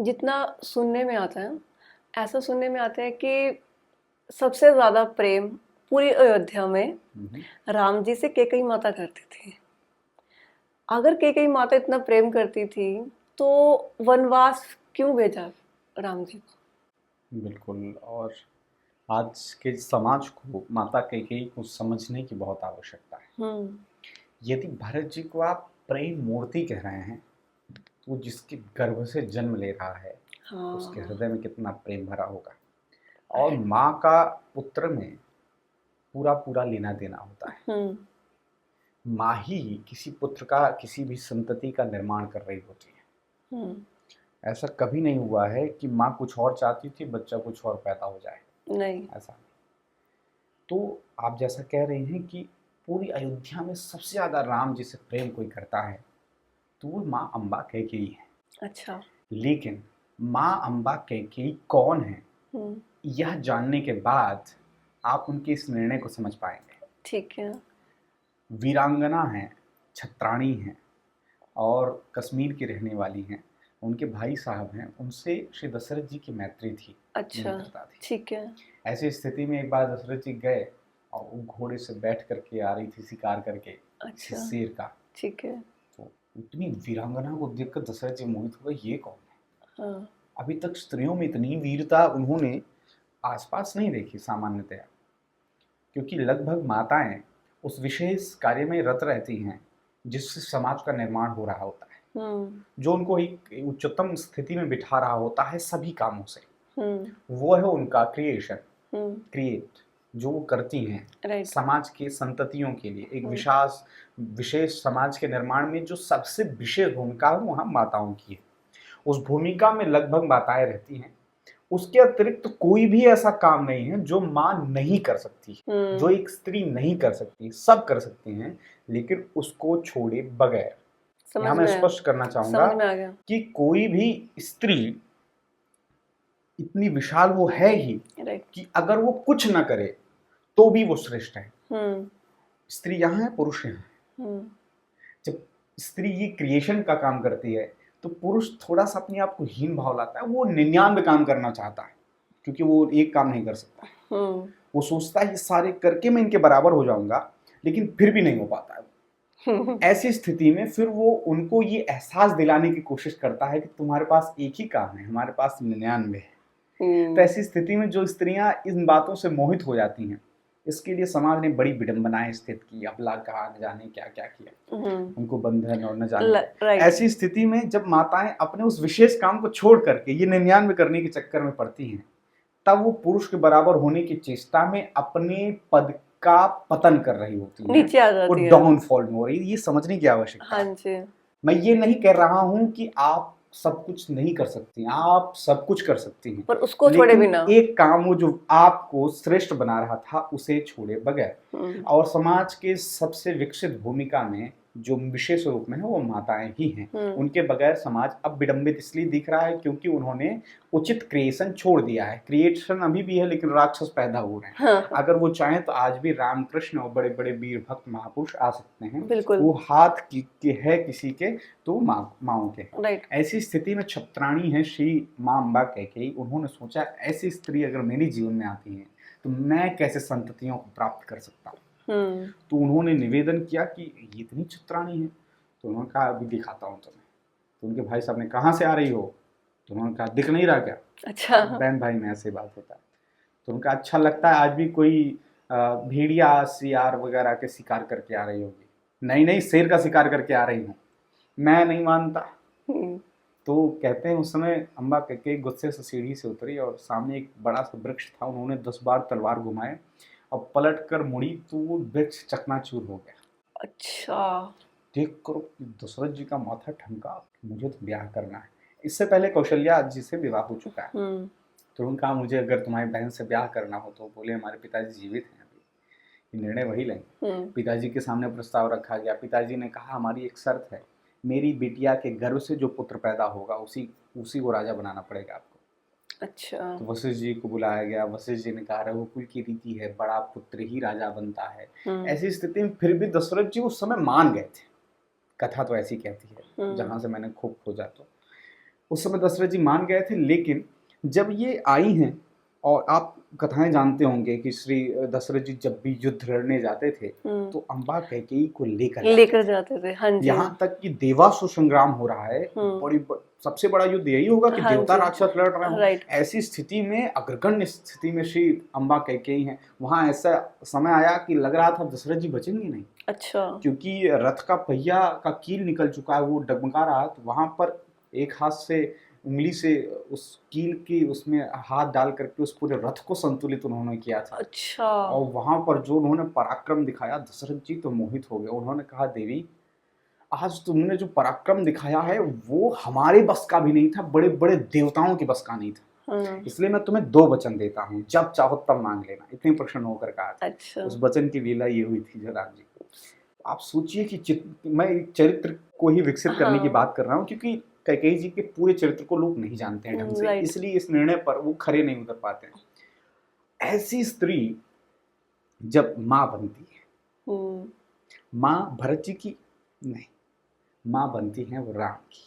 जितना सुनने में आता है, ऐसा सुनने में आता है कि सबसे ज्यादा प्रेम पूरी अयोध्या में राम जी से कैकेयी माता करती थी। अगर कैकेयी माता इतना प्रेम करती थी तो वनवास क्यों भेजा राम जी को? बिल्कुल। और आज के समाज को माता कैकेयी को समझने की बहुत आवश्यकता है। हम्म। यदि भरत जी को आप प्रेम मूर्ति कह रहे हैं तो जिसके गर्भ से जन्म ले रहा है उसके हाँ। हृदय में कितना प्रेम भरा होगा। और माँ का पुत्र में पूरा पूरा लेना देना होता है। हम्म। माँ ही किसी पुत्र का, किसी भी संतति का निर्माण कर रही होती है। हम्म। ऐसा कभी नहीं हुआ है कि माँ कुछ और चाहती थी, बच्चा कुछ और पैदा हो जाए, नहीं। ऐसा नहीं। तो आप जैसा कह रहे हैं कि पूरी अयोध्या में सबसे ज्यादा राम जी से प्रेम कोई करता है तो वो माँ अम्बा कैकेयी है। अच्छा। लेकिन माँ अम्बा कैकेयी कौन है, हम्म। यह जानने के बाद आप उनके इस निर्णय को समझ पाएंगे। ठीक है। वीरांगना है, छत्राणी है और कश्मीर की रहने वाली हैं। उनके भाई साहब हैं, उनसे श्री दशरथ जी की मैत्री थी, अच्छा। मित्रता थी। ठीक है। ऐसी स्थिति में एक बार दशरथ जी गए और वो घोड़े से बैठ करके आ रही थी, शिकार करके किसी अच्छा। शेर का। ठीक है। तो इतनी वीरांगना को देखकर दशरथ जी मोहित हो गए, ये कौन है। हाँ। अभी तक स्त्रियों में इतनी वीरता उन्होंने आसपास नहीं देखी सामान्यतया, क्योंकि लगभग माताएं उस विशेष कार्य में रत रहती हैं जिससे समाज का निर्माण हो रहा होता है, जो उनको एक उच्चतम स्थिति में बिठा रहा होता है सभी कामों से। वो है उनका क्रिएशन, क्रिएट, जो वो करती हैं राइट। समाज के संततियों के लिए। एक विशेष समाज के निर्माण में जो सबसे विशेष भूमिका है वहाँ माताओं की है। उस भूमिका में लगभग माताएं रहती हैं। उसके अतिरिक्त कोई भी ऐसा काम नहीं है जो माँ नहीं कर सकती, जो एक स्त्री नहीं कर सकती। सब कर सकती हैं, लेकिन उसको छोड़े बगैर। समझ यहाँ मैं में आया। स्पष्ट करना चाहूंगा समझ में आ गया। कि कोई भी स्त्री इतनी विशाल वो है ही राइट। कि अगर वो कुछ ना करे तो भी वो श्रेष्ठ है। हम्म। स्त्री यहाँ है, पुरुष यहाँ है। जब स्त्री ये क्रिएशन का काम करती है तो पुरुष थोड़ा सा अपने आप को हीन भाव लाता है। वो 99 काम करना चाहता है क्योंकि वो एक काम नहीं कर सकता। वो सोचता है ये सारे करके मैं इनके बराबर हो जाऊंगा, लेकिन फिर भी नहीं हो पाता है। ऐसी स्थिति में फिर वो उनको ये एहसास दिलाने की कोशिश करता है कि तुम्हारे पास एक ही काम है, हमारे पास 99 है। तो ऐसी स्थिति में जो स्त्रियां इन बातों से मोहित हो जाती हैं, इसके लिए समाज ने बड़ी विडंबनाएं स्थित की। अबला कहा, न जाने क्या क्या किया, उनको बंधन और न जाने। ऐसी स्थिति में जब माताएं अपने उस विशेष काम को छोड़ करके ये 99 करने के चक्कर में पड़ती हैं, तब वो पुरुष के बराबर होने की चेष्टा में अपने पद का पतन कर रही होती है, नीचे आ जाती है, डाउनफॉल में हो रही है। ये समझने की आवश्यकता है। हाँ जी। मैं ये नहीं कह रहा हूं कि आप सब कुछ नहीं कर सकती, आप सब कुछ कर सकती हैं, पर उसको छोड़े बिना। एक काम वो जो आपको श्रेष्ठ बना रहा था उसे छोड़े बगैर। और समाज के सबसे विकसित भूमिका में जो विशेष रूप में है वो माताएं ही हैं। उनके बगैर समाज अब विडंबित इसलिए दिख रहा है क्योंकि उन्होंने उचित क्रिएशन छोड़ दिया है। क्रिएशन अभी भी है लेकिन राक्षस पैदा हो रहे हैं। हाँ। अगर वो चाहें तो आज भी रामकृष्ण और बड़े बड़े वीर भक्त महापुरुष आ सकते हैं। बिल्कुल। वो हाथ की है किसी के तो माओ के। राइट। ऐसी स्थिति में छत्राणी है श्री माँ अम्बा कैकेयी। उन्होंने सोचा ऐसी स्त्री अगर मेरे जीवन में आती है तो मैं कैसे संततियों को प्राप्त कर सकता हूँ। तो उन्होंने निवेदन किया कि ये इतनी छत्राणी है। तो उन्होंने कहा अभी दिखाता हूँ तुम्हें। तो उनके भाई साहब ने कहाँ से आ रही हो, तो उन्होंने कहा दिख नहीं रहा क्या। अच्छा। बहन भाई में ऐसे बात होता है। तो उनका अच्छा लगता है आज भी कोई भेड़िया सियार वगैरह के शिकार करके आ रही होगी। नहीं नहीं, शेर का शिकार करके आ रही हूँ। मैं नहीं मानता। तो कहते हैं उस समय अम्बा कैकेयी गुस्से से सीढ़ी से उतरी और सामने एक बड़ा सा वृक्ष था। उन्होंने 10 बार तलवार घुमाए और पलट कर मुड़ी तो वो वृक्ष चकनाचूर हो गया। अच्छा। देख करो दशरथ जी का माथा ठनका, मुझे तो ब्याह करना है। इससे पहले कौशल्या जी से विवाह हो चुका है। तो उन्होंने कहा मुझे अगर तुम्हारी बहन से ब्याह करना हो तो। बोले हमारे पिताजी जीवित हैं अभी, ये निर्णय वही लेंगे। पिताजी के सामने प्रस्ताव रखा गया। पिताजी ने कहा हमारी एक शर्त है, मेरी बिटिया के गर्भ से जो पुत्र पैदा होगा उसी को राजा बनाना पड़ेगा आपको। अच्छा। तो वशिष्ठ जी को बुलाया गया। वशिष्ठ जी ने कहा रघुकुल की रीति है, बड़ा पुत्र ही राजा बनता है। ऐसी स्थिति में फिर भी दशरथ जी उस समय मान गए थे। कथा तो ऐसी कहती है, जहां से मैंने खूब खोजा। तो उस समय दशरथ जी मान गए थे, लेकिन जब ये आई हैं, और आप कथाएं जानते होंगे कि श्री दशरथ जी जब भी युद्ध लड़ने जाते थे तो अम्बा कैकेयी को लेकर जाते थे। हाँ जी। यहाँ तक कि देवासुर संग्राम हो रहा है, सबसे बड़ा युद्ध यही होगा कि हाँ देवता जी, राक्षस लड़ रहे हैं। राइट। ऐसी स्थिति में, अग्रगण्य स्थिति में श्री अम्बा कैकेयी हैं। वहां ऐसा समय आया कि लग रहा था दशरथ जी बचेंगे नहीं। अच्छा। क्योंकि रथ का पहिया का कील निकल चुका है, वो डगमगा रहा, तो वहां पर एक हाथ से, उंगली से उस कील की उसमें हाथ डाल करके उस पूरे रथ को संतुलित उन्होंने किया था। अच्छा। और वहां पर जो उन्होंने पराक्रम दिखाया, दशरथ जी तो मोहित हो गए। उन्होंने कहा, देवी आज तुमने जो पराक्रम दिखाया है वो हमारे बस का भी नहीं था, बड़े बड़े देवताओं के बस का नहीं था। इसलिए मैं तुम्हें 2 वचन देता हूँ, जब चाहो तब मांग लेना। इतनी प्रसन्न होकर कहा था। अच्छा। उस वचन की लीला ये हुई थी जो राम जी। आप सोचिए कि मैं चरित्र को ही विकसित करने की बात कर रहा हूँ, क्योंकि कैकेयी जी के पूरे चरित्र को लोग नहीं जानते हैं ढंग से, इसलिए इस निर्णय पर वो खरे नहीं उतर पाते हैं। ऐसी स्त्री जब माँ बनती है, माँ भरत जी की नहीं, माँ बनती है वो राम की।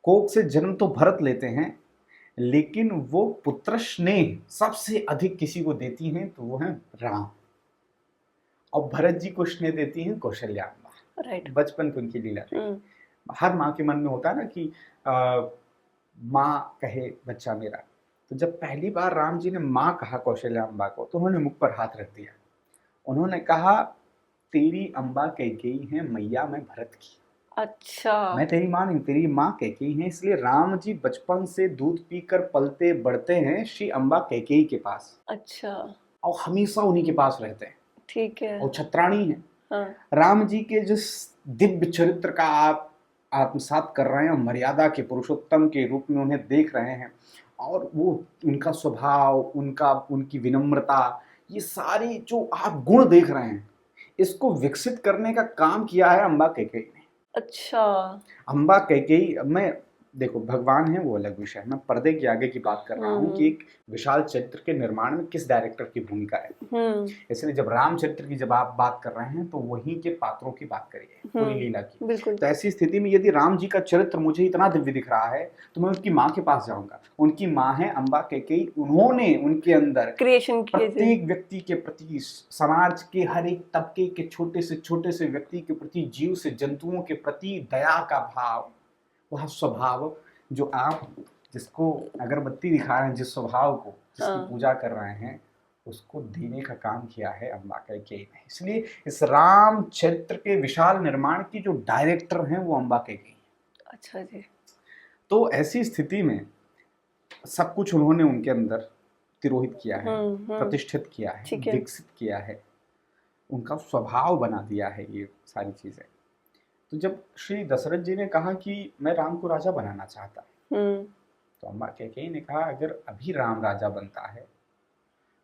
कोख से जन्म तो भरत लेते हैं, लेकिन वो पुत्र स्नेह सबसे अधिक किसी को देती हैं तो वो है राम। और भरत जी को स्नेह देती हैं कौशल्या अम्बा। राइट। बचपन की उनकी लीला थी। हर माँ के मन में होता है ना कि माँ कहे बच्चा मेरा। तो जब पहली बार राम जी ने माँ कहा कौशल्या अम्बा को, तो उन्होंने मुख पर हाथ रख दिया। उन्होंने कहा, तेरी अम्बा कैकेयी है मैया, मैं भरत की। अच्छा। मैं तेरी माँ नहीं, तेरी माँ कैकेयी है। इसलिए राम जी बचपन से दूध पीकर पलते बढ़ते हैं श्री अम्बा कैकेयी के पास। अच्छा। और हमेशा उन्हीं के पास रहते हैं। ठीक है। और छत्राणी है। हाँ। राम जी के जिस दिव्य चरित्र का आप आत्मसात कर रहे हैं, मर्यादा के पुरुषोत्तम के रूप में उन्हें देख रहे हैं, और वो उनका स्वभाव, उनकी विनम्रता, ये सारी जो आप गुण देख रहे हैं, इसको विकसित करने का काम किया है अम्बा कैकेयी ने। अच्छा। अम्बा कैकेयी, मैं देखो भगवान है वो अलग विषय है, मैं पर्दे के आगे की बात कर रहा हूँ कि एक विशाल चरित्र के निर्माण में किस डायरेक्टर की भूमिका है। इसलिए जब रामचरित्र की जब आप बात कर रहे हैं तो वहीं के पात्रों की बात करिए, पूरी लीला की। तो ऐसी स्थिति में यदि राम जी का चरित्र मुझे इतना दिव्य दिख रहा है तो मैं उनकी माँ के पास जाऊंगा। उनकी माँ है अम्बा कैकेयी। उन्होंने उनके अंदर क्रिएशन प्रत्येक व्यक्ति के प्रति, समाज के हर एक तबके के छोटे से व्यक्ति के प्रति, जीव से जंतुओं के प्रति दया का भाव, वह स्वभाव जो आप जिसको अगरबत्ती दिखा रहे हैं, जिस स्वभाव को, जिसकी पूजा कर रहे हैं, उसको देने का काम किया है अम्बा कैकेयी ने। इसलिए इस राम चरित्र के विशाल निर्माण की जो डायरेक्टर हैं वो अम्बा कैकेयी। अच्छा जी। तो ऐसी स्थिति में सब कुछ उन्होंने उनके अंदर तिरोहित किया है, प्रतिष्ठित किया है, विकसित किया है, उनका स्वभाव बना दिया है ये सारी चीजें। तो जब श्री दशरथ जी ने कहा कि मैं राम को राजा बनाना चाहता, तो अम्बा कैकेयी ने कहा, अगर अभी राम राजा बनता है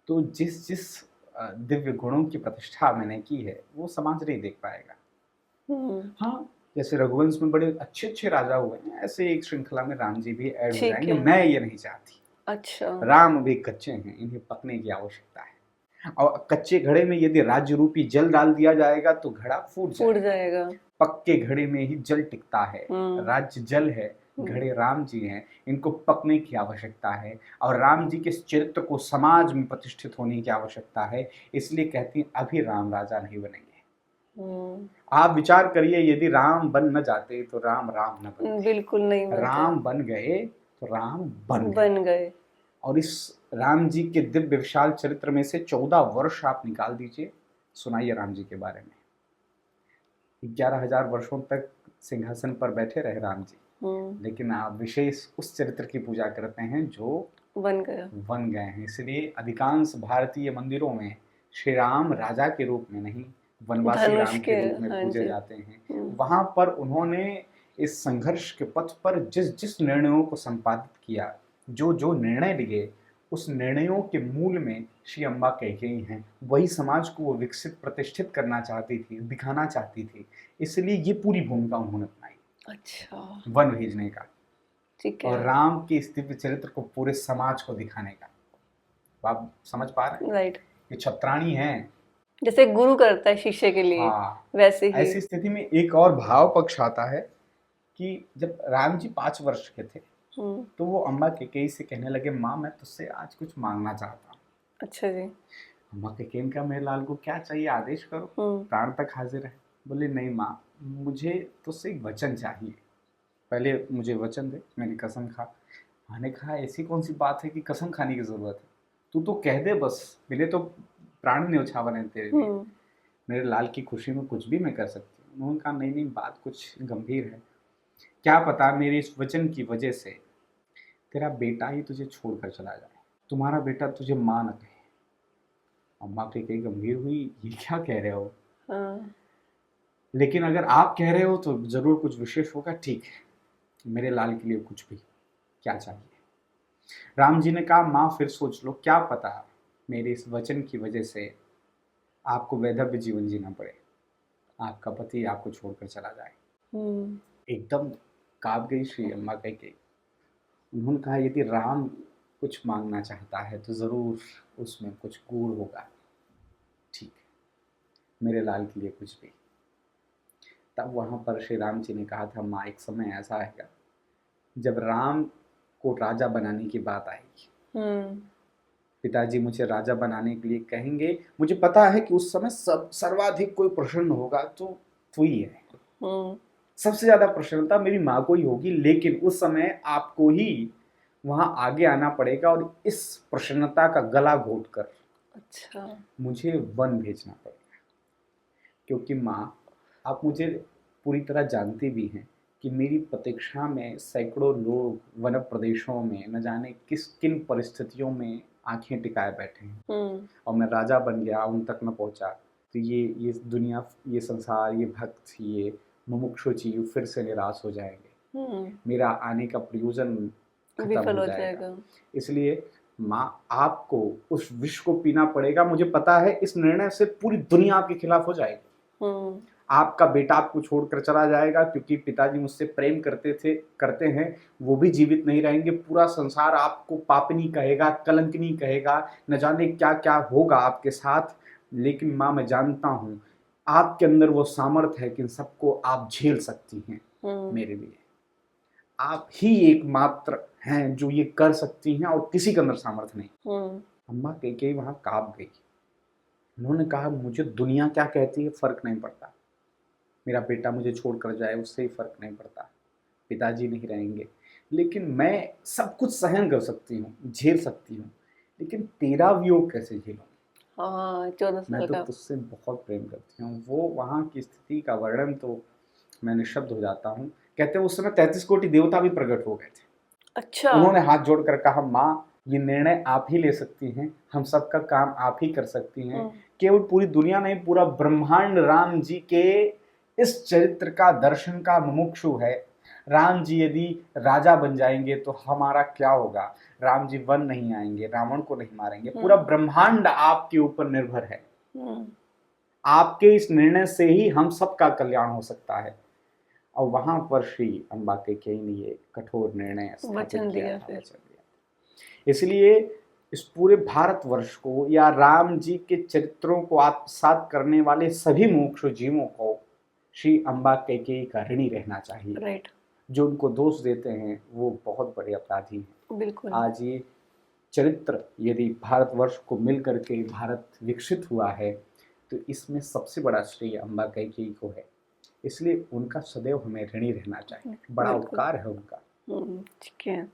तो जिस जिस दिव्य गुणों की प्रतिष्ठा मैंने की है वो समाज नहीं देख पाएगा। हाँ, जैसे रघुवंश में बड़े अच्छे अच्छे राजा हुए हैं, ऐसे एक श्रृंखला में राम जी भी ऐड हो जाएंगे। मैं ये नहीं चाहती। अच्छा। राम अभी कच्चे हैं, इन्हें पकने की आवश्यकता है। और कच्चे घड़े में यदि राज्य रूपी जल डाल दिया जाएगा तो घड़ा फूट जाएगा। पक्के घड़े में ही जल टिकता है। राज्य जल है, घड़े राम जी हैं, इनको पकने की आवश्यकता है। और राम जी के चरित्र को समाज में प्रतिष्ठित होने की आवश्यकता है। इसलिए कहती हैं अभी राम राजा नहीं बनेंगे। आप विचार करिए, यदि राम बन न जाते तो राम राम न बनते। बिल्कुल नहीं बनते। राम बन गए तो राम बन गए। और इस राम जी के दिव्य विशाल चरित्र में से 14 वर्ष आप निकाल दीजिए, सुनाइए राम जी के बारे में। 11,000 वर्षों तक सिंहासन पर बैठे रहे राम जी, लेकिन आप विशेष उस चरित्र की पूजा करते हैं जो बन गए हैं। इसलिए अधिकांश भारतीय मंदिरों में श्री राम राजा के रूप में नहीं, वनवासी राम के रूप में पूजे जाते हैं। वहां पर उन्होंने इस संघर्ष के पथ पर जिस जिस निर्णयों को संपादित किया, जो जो निर्णय लिए, उस निर्णयों के मूल में श्री अम्बा कैकेयी हैं। वही समाज को वो विकसित प्रतिष्ठित करना चाहती थी, दिखाना चाहती थी। इसलिए ये पूरी भूमिका उन्होंने अपनाई। अच्छा। वन भेजने का, ठीक है, और राम के इस दिव्य चरित्र को पूरे समाज को दिखाने का। तो आप समझ पा रहे हैं? राइट। ये छत्राणी है, जैसे गुरु करता है शिष्य के लिए। हाँ, वैसे ही। ऐसी स्थिति में एक और भाव पक्ष आता है कि जब राम जी 5 वर्ष के थे हम्म। तो वो अम्बा कैकेयी से कहने लगे, माँ मैं तुझसे आज कुछ मांगना चाहता हूँ। अच्छा जी। अम्बा कैकेयी ने कहा, मेरे लाल को क्या चाहिए, आदेश करो, प्राण तक हाजिर है। बोले नहीं माँ, मुझे तुझसे एक वचन चाहिए, पहले मुझे वचन दे, मेरी कसम खा। माँ ने कहा, ऐसी कौन सी बात है कि कसम खाने की जरूरत है, तू तो कह दे बस, मेरे तो प्राण न्यौछावर है तेरे लिए, मेरे लाल की खुशी में कुछ भी मैं कर सकती हूँ। उन्होंने कहा नहीं नहीं, बात कुछ गंभीर है, क्या पता मेरे इस वचन की वजह से तेरा बेटा ही तुझे छोड़कर चला जाए, तुम्हारा बेटा तुझे मां न कहे। अम्मा कई गंभीर हुई, ये क्या कह रहे हो? लेकिन अगर आप कह रहे हो तो जरूर कुछ विशेष होगा। ठीक है, मेरे लाल के लिए कुछ भी, क्या चाहिए? राम जी ने कहा, माँ फिर सोच लो, क्या पता मेरे इस वचन की वजह से आपको वैधव्य जीवन जीना पड़े, आपका पति आपको छोड़कर चला जाए। एकदम कांप गई श्री अम्मा कैकेयी। उन्होंने कहा, यदि राम कुछ मांगना चाहता है तो जरूर उसमें कुछ गूढ़ होगा। ठीक है, मेरे लाल के लिए कुछ भी। तब वहां पर श्री राम जी ने कहा था, माँ एक समय ऐसा आएगा जब राम को राजा बनाने की बात आएगी, पिताजी मुझे राजा बनाने के लिए कहेंगे, मुझे पता है कि उस समय सर्वाधिक कोई प्रसन्न होगा तो तू ही है। सबसे ज्यादा प्रसन्नता मेरी माँ को ही होगी, लेकिन उस समय आपको ही वहां आगे आना पड़ेगा और इस प्रसन्नता का गला घोट कर अच्छा मुझे वन भेजना पड़ेगा। क्योंकि माँ, आप मुझे पूरी तरह जानती भी हैं कि मेरी प्रतीक्षा में सैकड़ों लोग वन प्रदेशों में न जाने किन परिस्थितियों में आंखें टिकाए बैठे हैं, और मैं राजा बन गया, उन तक न पहुंचा तो ये दुनिया, ये संसार, ये भक्त, ये मुमुक्षु जीव फिर से निराश हो जाएंगे, मेरा आने का प्रयोजन खत्म हो जाएगा। इसलिए माँ, आपको उस विष को पीना पड़ेगा। मुझे पता है इस निर्णय से पूरी दुनिया आपके खिलाफ हो जाएगी, आपका बेटा आपको छोड़कर चला जाएगा, क्योंकि पिताजी मुझसे प्रेम करते हैं, वो भी जीवित नहीं रहेंगे, पूरा संसार आपको पापनी कहेगा, कलंकनी कहेगा, न जाने क्या क्या होगा आपके साथ। लेकिन माँ, मैं जानता हूँ आपके अंदर वो सामर्थ्य है कि इन सबको आप झेल सकती हैं। मेरे लिए आप ही एकमात्र हैं जो ये कर सकती हैं, और किसी के अंदर सामर्थ्य नहीं। अम्मा कैकेयी वहां कांप गई। उन्होंने कहा, मुझे दुनिया क्या कहती है फर्क नहीं पड़ता, मेरा बेटा मुझे छोड़कर जाए उससे ही फर्क नहीं पड़ता, पिताजी नहीं रहेंगे, लेकिन मैं सब कुछ सहन कर सकती हूँ, झेल सकती हूँ, लेकिन तेरा वियोग कैसे झेलूं? हाँ, 14 मैं साल तो का। तुझसे बहुत प्रेम करती हूँ। वो वहाँ की स्थिति का वर्णन तो मैं निशब्द हो जाता हूँ। कहते हैं उस समय 33 कोटि देवता भी प्रकट हो गए थे। अच्छा। उन्होंने हाथ जोड़कर कहा, माँ ये निर्णय आप ही ले सकती हैं, हम सबका काम आप ही कर सकती हैं। केवल पूरी दुनिया नहीं, पूरा ब्रह्मांड राम जी के इस चरित्र का दर्शन का मुमुक्षु है। राम जी यदि राजा बन जाएंगे तो हमारा क्या होगा? राम जी वन नहीं आएंगे, रावण को नहीं मारेंगे, पूरा ब्रह्मांड आपके ऊपर निर्भर है। आपके इस निर्णय से ही हम सबका कल्याण हो सकता है। और वहां पर श्री अम्बा कैकेयी ने ये कठोर निर्णय स्थापित किया था, वचन दिया। इसलिए इस पूरे भारतवर्ष को या राम जी के चरित्रों को आत्मसात करने वाले सभी मुमुक्षु जीवों को श्री अम्बा कैकेयी का ऋणी रहना चाहिए। राइट। जो उनको दोष देते हैं वो बहुत बड़े अपराधी हैं। बिल्कुल। आज ये चरित्र यदि भारतवर्ष को मिल करके भारत विकसित हुआ है तो इसमें सबसे बड़ा श्रेय अम्बा कैकेयी को है। इसलिए उनका सदैव हमें ऋणी रहना चाहिए, बड़ा उपकार है उनका। ठीक है।